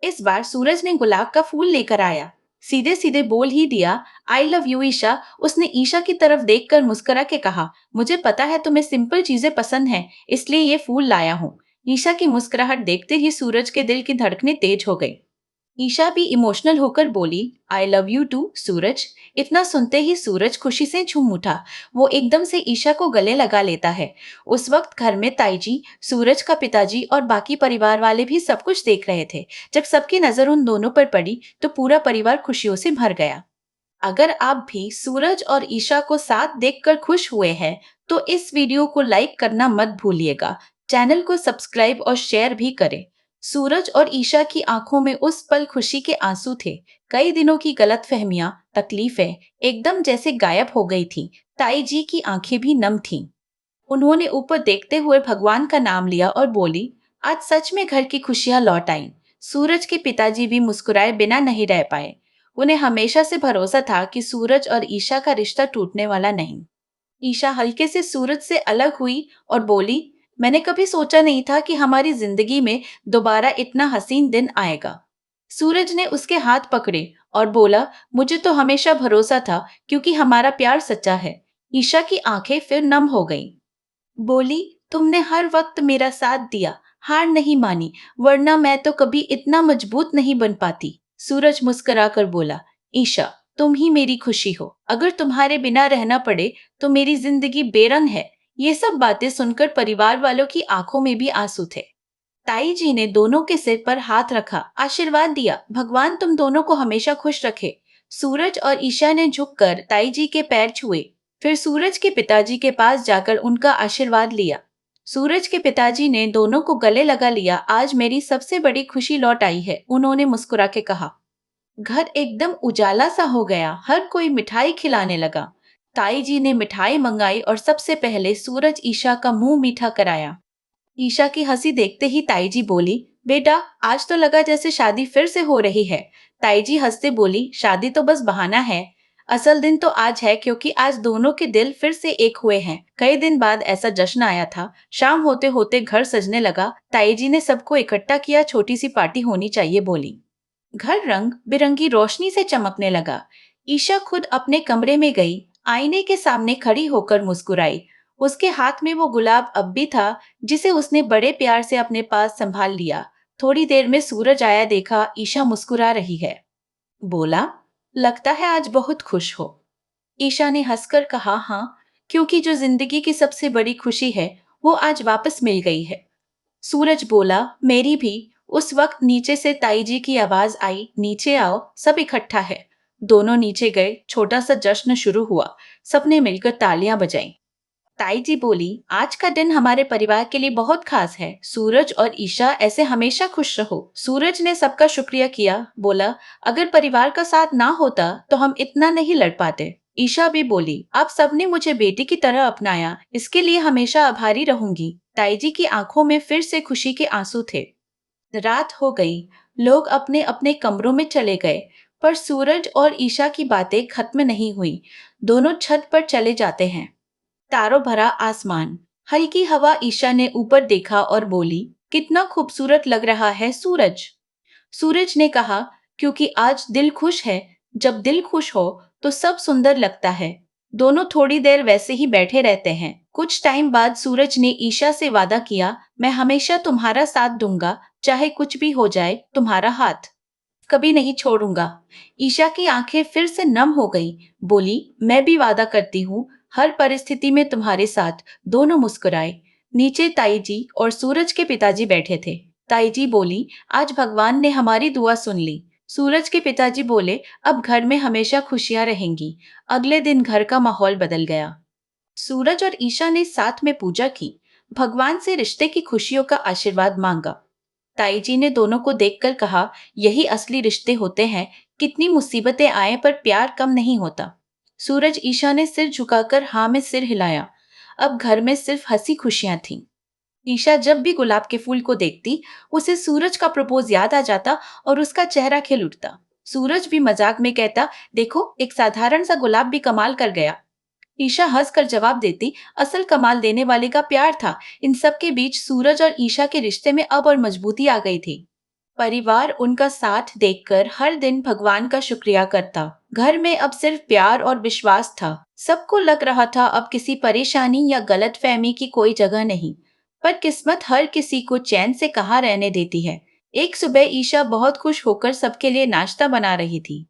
इस बार सूरज ने गुलाब का फूल लेकर आया। सीधे सीधे बोल ही दिया, आई लव यू ईशा। उसने ईशा की तरफ देखकर मुस्कुरा के कहा, मुझे पता है तुम्हें सिंपल चीजें पसंद हैं, इसलिए ये फूल लाया हूँ। ईशा की मुस्कुराहट देखते ही सूरज के दिल की धड़कनें तेज हो गई। ईशा भी इमोशनल होकर बोली, आई लव यू टू सूरज। इतना सुनते ही सूरज खुशी से झूम उठा। वो एकदम से ईशा को गले लगा लेता है। उस वक्त घर में ताई जी, सूरज का पिताजी और बाकी परिवार वाले भी सब कुछ देख रहे थे। जब सबकी नजर उन दोनों पर पड़ी तो पूरा परिवार खुशियों से भर गया। अगर आप भी सूरज और ईशा को साथ देखकर खुश हुए हैं तो इस वीडियो को लाइक करना मत भूलिएगा। चैनल को सब्सक्राइब और शेयर भी करें। सूरज और ईशा की आंखों में उस पल खुशी के आंसू थे। कई दिनों की गलतफहमियां, तकलीफें एकदम जैसे गायब हो गई थीं। ताई जी की आंखें भी नम थीं। उन्होंने ऊपर देखते हुए भगवान का नाम लिया और बोली, आज सच में घर की खुशियां लौट आईं। सूरज के पिताजी भी मुस्कुराए बिना नहीं रह पाए। उन्हें हमेशा से भरोसा था कि सूरज और ईशा का रिश्ता टूटने वाला नहीं। ईशा हल्के से सूरज से अलग हुई और बोली, मैंने कभी सोचा नहीं था कि हमारी जिंदगी में दोबारा इतना हसीन दिन आएगा। सूरज ने उसके हाथ पकड़े और बोला, मुझे तो हमेशा भरोसा था क्योंकि हमारा प्यार सच्चा है। ईशा की आंखें फिर नम हो गईं। बोली, तुमने हर वक्त मेरा साथ दिया, हार नहीं मानी, वरना मैं तो कभी इतना मजबूत नहीं बन पाती। सूरज मुस्कुराकर बोला, ईशा, तुम ही मेरी खुशी हो। अगर तुम्हारे बिना रहना पड़े तो मेरी जिंदगी बेरंग है। ये सब बातें सुनकर परिवार वालों की आंखों में भी आंसू थे। ताई जी ने दोनों के सिर पर हाथ रखा, आशीर्वाद दिया, भगवान तुम दोनों को हमेशा खुश रखे। सूरज और ईशा ने झुककर ताई जी के पैर छुए। फिर सूरज के पिताजी के पास जाकर उनका आशीर्वाद लिया। सूरज के पिताजी ने दोनों को गले लगा लिया। आज मेरी सबसे बड़ी खुशी लौट आई है, उन्होंने मुस्कुरा के कहा। घर एकदम उजाला सा हो गया। हर कोई मिठाई खिलाने लगा। ताई जी ने मिठाई मंगाई और सबसे पहले सूरज ईशा का मुंह मीठा कराया। ईशा की हंसी देखते ही ताई जी बोली, बेटा, आज तो लगा जैसे शादी फिर से हो रही है। ताई जी हंसते बोली, शादी तो बस बहाना है। असल दिन तो आज है, क्योंकि आज दोनों के दिल फिर से एक हुए हैं। कई दिन बाद ऐसा जश्न आया था। शाम होते होते घर सजने लगा। ताई जी ने सबको इकट्ठा किया। छोटी सी पार्टी होनी चाहिए, बोली। घर रंग बिरंगी रोशनी से चमकने लगा। ईशा खुद अपने कमरे में गई। आईने के सामने खड़ी होकर मुस्कुराई। उसके हाथ में वो गुलाब अब भी था, जिसे उसने बड़े प्यार से अपने पास संभाल लिया। थोड़ी देर में सूरज आया। देखा ईशा मुस्कुरा रही है। बोला, लगता है आज बहुत खुश हो। ईशा ने हंसकर कहा, हाँ, क्योंकि जो जिंदगी की सबसे बड़ी खुशी है वो आज वापस मिल गई है। सूरज बोला, मेरी भी। उस वक्त नीचे से ताई जी की आवाज आई, नीचे आओ, सब इकट्ठा है। दोनों नीचे गए। छोटा सा जश्न शुरू हुआ। सबने मिलकर तालियां बजाई। ताई जी बोली, आज का दिन हमारे परिवार के लिए बहुत खास है। सूरज और ईशा ऐसे हमेशा खुश रहो। सूरज ने सबका शुक्रिया किया। बोला, अगर परिवार का साथ ना होता तो हम इतना नहीं लड़ पाते। ईशा भी बोली, आप सबने मुझे बेटी की तरह अपनाया, इसके लिए हमेशा आभारी रहूंगी। ताई जी की आंखों में फिर से खुशी के आंसू थे। रात हो गई। लोग अपने अपने कमरों में चले गए। पर सूरज और ईशा की बातें खत्म नहीं हुई। दोनों छत पर चले जाते हैं। तारों भरा आसमान, हल्की हवा। ईशा ने ऊपर देखा और बोली, कितना खूबसूरत लग रहा है सूरज। सूरज ने कहा, क्योंकि आज दिल खुश है। जब दिल खुश हो तो सब सुंदर लगता है। दोनों थोड़ी देर वैसे ही बैठे रहते हैं। कुछ टाइम बाद सूरज ने ईशा से वादा किया, मैं हमेशा तुम्हारा साथ दूंगा, चाहे कुछ भी हो जाए, तुम्हारा हाथ कभी नहीं छोड़ूंगा। ईशा की आंखें फिर से नम हो गई। बोली, मैं भी वादा करती हूँ, हर परिस्थिति में तुम्हारे साथ। दोनों मुस्कुराए। नीचे ताई जी और सूरज के पिताजी बैठे थे। ताई जी बोली, आज भगवान ने हमारी दुआ सुन ली। सूरज के पिताजी बोले, अब घर में हमेशा खुशियां रहेंगी। अगले दिन घर का माहौल बदल गया। सूरज और ईशा ने साथ में पूजा की। भगवान से रिश्ते की खुशियों का आशीर्वाद मांगा। ताई जी ने दोनों को देखकर कहा, यही असली रिश्ते होते हैं। कितनी मुसीबतें आए पर प्यार कम नहीं होता। सूरज ईशा ने सिर झुकाकर हाँ में सिर हिलाया। अब घर में सिर्फ हंसी खुशियां थीं। ईशा जब भी गुलाब के फूल को देखती, उसे सूरज का प्रपोज याद आ जाता और उसका चेहरा खिल उठता। सूरज भी मजाक में कहता, देखो, एक साधारण सा गुलाब भी कमाल कर गया। ईशा हंसकर जवाब देती, असल कमाल देने वाले का प्यार था। इन सब के बीच सूरज और ईशा के रिश्ते में अब और मजबूती आ गई थी। परिवार उनका साथ देखकर हर दिन भगवान का शुक्रिया करता। घर में अब सिर्फ प्यार और विश्वास था। सबको लग रहा था अब किसी परेशानी या गलतफहमी की कोई जगह नहीं। पर किस्मत हर किसी को चैन से कहाँ रहने देती है। एक सुबह ईशा बहुत खुश होकर सबके लिए नाश्ता बना रही थी।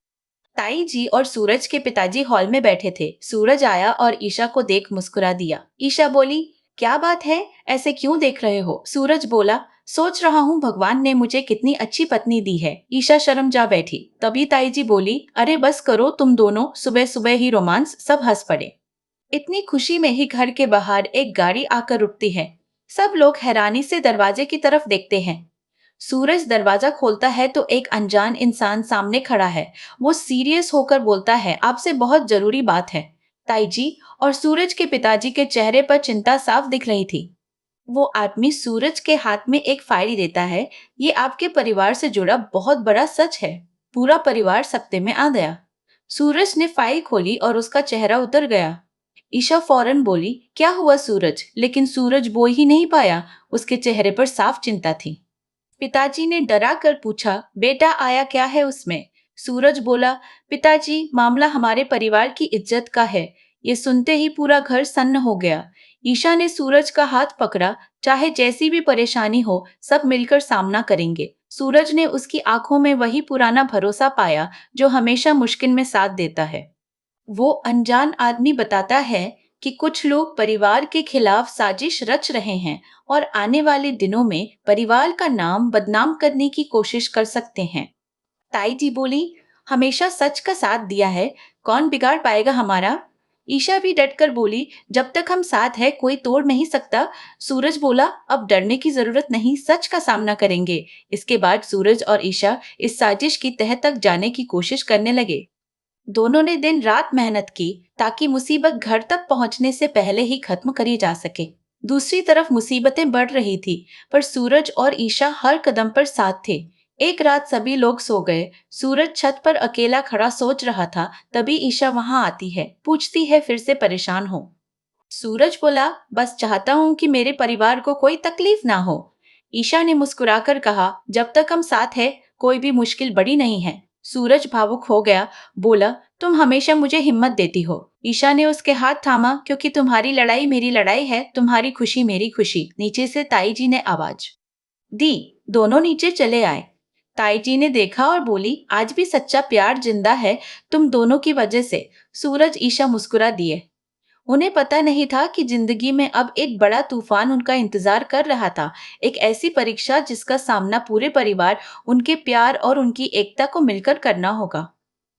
ताई जी और सूरज के पिताजी हॉल में बैठे थे। सूरज आया और ईशा को देख मुस्कुरा दिया। ईशा बोली, क्या बात है, ऐसे क्यों देख रहे हो? सूरज बोला, सोच रहा हूँ भगवान ने मुझे कितनी अच्छी पत्नी दी है। ईशा शर्म जा बैठी। तभी ताई जी बोली, अरे बस करो तुम दोनों, सुबह सुबह ही रोमांस। सब हंस पड़े। इतनी खुशी में ही घर के बाहर एक गाड़ी आकर रुकती है। सब लोग हैरानी से दरवाजे की तरफ देखते हैं। सूरज दरवाजा खोलता है तो एक अनजान इंसान सामने खड़ा है। वो सीरियस होकर बोलता है, आपसे बहुत जरूरी बात है। ताई जी और सूरज के पिताजी के चेहरे पर चिंता साफ दिख रही थी। वो आदमी सूरज के हाथ में एक फाइल देता है। ये आपके परिवार से जुड़ा बहुत बड़ा सच है। पूरा परिवार सत्ते में आ गया। सूरज ने फाइल खोली और उसका चेहरा उतर गया। ईशा फौरन बोली, क्या हुआ सूरज? लेकिन सूरज बोल ही नहीं पाया। उसके चेहरे पर साफ चिंता थी। पिताजी ने डरा कर पूछा, बेटा आया क्या है उसमें? सूरज बोला, पिताजी मामला हमारे परिवार की इज्जत का है। ये सुनते ही पूरा घर सन्न हो गया। ईशा ने सूरज का हाथ पकड़ा, चाहे जैसी भी परेशानी हो सब मिलकर सामना करेंगे। सूरज ने उसकी आंखों में वही पुराना भरोसा पाया जो हमेशा मुश्किल में साथ देता है। वो अनजान आदमी बताता है कि कुछ लोग परिवार के खिलाफ साजिश रच रहे हैं और आने वाले दिनों में परिवार का नाम बदनाम करने की कोशिश कर सकते हैं। ताई जी बोली, हमेशा सच का साथ दिया है, कौन बिगाड़ पाएगा हमारा? ईशा भी डटकर बोली, जब तक हम साथ है कोई तोड़ नहीं सकता। सूरज बोला, अब डरने की जरूरत नहीं, सच का सामना करेंगे। इसके बाद सूरज और ईशा इस साजिश की तह तक जाने की कोशिश करने लगे। दोनों ने दिन रात मेहनत की ताकि मुसीबत घर तक पहुंचने से पहले ही खत्म करी जा सके। दूसरी तरफ मुसीबतें बढ़ रही थी, पर सूरज और ईशा हर कदम पर साथ थे। एक रात सभी लोग सो गए। सूरज छत पर अकेला खड़ा सोच रहा था। तभी ईशा वहां आती है, पूछती है, फिर से परेशान हो? सूरज बोला, बस चाहता हूँ कि मेरे परिवार को कोई तकलीफ ना हो। ईशा ने मुस्कुराकर कहा, जब तक हम साथ हैं कोई भी मुश्किल बड़ी नहीं है। सूरज भावुक हो गया, बोला, तुम हमेशा मुझे हिम्मत देती हो। ईशा ने उसके हाथ थामा, क्योंकि तुम्हारी लड़ाई मेरी लड़ाई है, तुम्हारी खुशी मेरी खुशी। नीचे से ताई जी ने आवाज दी। दोनों नीचे चले आए। ताई जी ने देखा और बोली, आज भी सच्चा प्यार जिंदा है, तुम दोनों की वजह से। सूरज ईशा मुस्कुरा दिए। उन्हें पता नहीं था कि जिंदगी में अब एक बड़ा तूफान उनका इंतजार कर रहा था। एक ऐसी परीक्षा जिसका सामना पूरे परिवार, उनके प्यार और उनकी एकता को मिलकर करना होगा।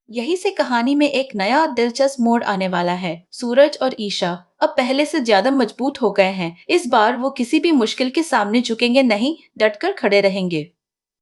यही से कहानी में एक नया दिलचस्प मोड़ आने वाला है। सूरज और ईशा अब पहले से ज्यादा मजबूत हो गए हैं। इस बार वो किसी भी मुश्किल के सामने झुकेंगे नहीं, डटकर खड़े रहेंगे।